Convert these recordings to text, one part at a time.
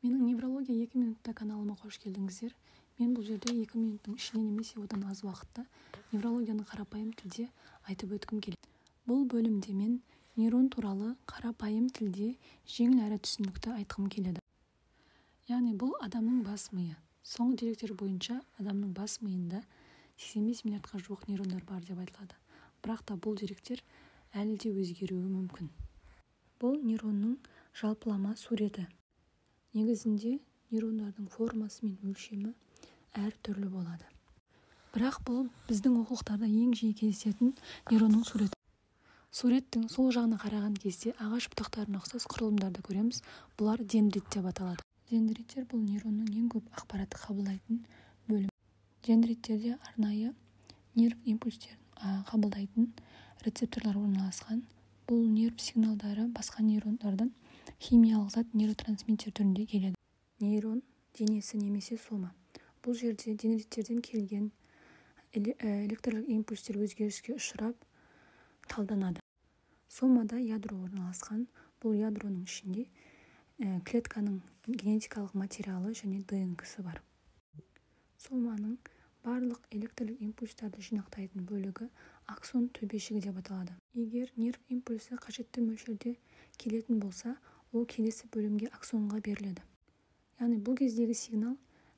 Менің неврология 2 минутта каналыма қош келдіңіздер. Мен бұл жерде 2 минуттың ішінде немесе одан аз уақытта неврологияны қарапайым тілде айтып өткім келеді. Бұл бөлімде мен нейрон туралы қарапайым тілде жеңіл әрі түсінікті айтқым келеді. Яғни бұл адамның бас миы. Соңғы деректер бойынша адамның бас миында 85 миллиардқа жуық нейрондар бар деп айтылады. Бірақ та бұл деректер әлі де өзгеруі мүмкін. Бұл нейронның жалпылама суреті. Негізінде нейрондардың формасы мен өлшемі әр түрлі болады. Бірақ бұл біздің оқулықтарда ең жиі кездесетін нейронның суреті. Суреттің сол жағына қараған кезде ағаш бұтақтарына ұқсас құрылымдарды көреміз. Бұлар дендрит деп аталады. Дендриттер бұл нейронның ең көп ақпаратты қабылдайтын бөлім. Дендриттерде арнайы нерв импульстерін қабылдайтын рецепторлар орналасқан. Бұл нерв сигналдары басқа нейрондардан химиялық зат нейротрансмиттер түрінде келеді. Нейрон денесі немесе сома. Бұл жерде дендриттерден келген электрлік импульстер өзгеріске ұшырап талданады. Сомада ядро орналасқан. Бұл ядроның ішінде клетканың генетикалық материалы және ДНК-сы бар. Соманың барлық электрлік импульстарды жинақтайтын бөлігі аксон төбешігі деп аталады. Егер нерв импульсы қажетті мөлшерде келетін болса, ол келесі бөлімге аксонға беріледі. Яғни бұл кездегі сигнал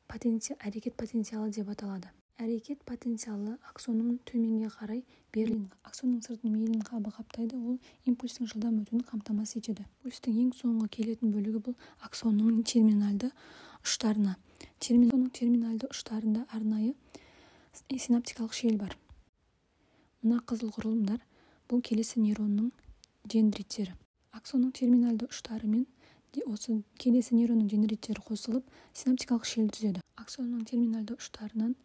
әрекет потенциалы деп аталады. Әрекет потенциалы аксонның төменге қарай берілген. Аксонның сыртын миелин қабы қаптайды, ол импульстің жылдам өтуін қамтамасыз етеді. Импульстің ең соңғы келетін бөлігі бұл аксонның терминалды ұштарына. Аксонның терминалды ұштарында арнайы синаптикалық шел бар. Мына қызыл құрылымдар бұл келесі нейронның дендриттері. Аксонның терминалды ұштары мен осы келесі нейронның дендриттері қосылып синаптикалық шел түзеді. Аксонның терминалды ұштарынан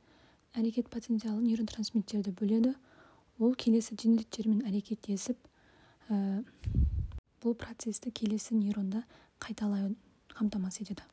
әрекет потенциалы нейротрансмиттерді бөледі. Ол келесі дендриттермен әрекеттесіп, бұл процесті келесі нейронда қайталауын қамтамасыз етеді.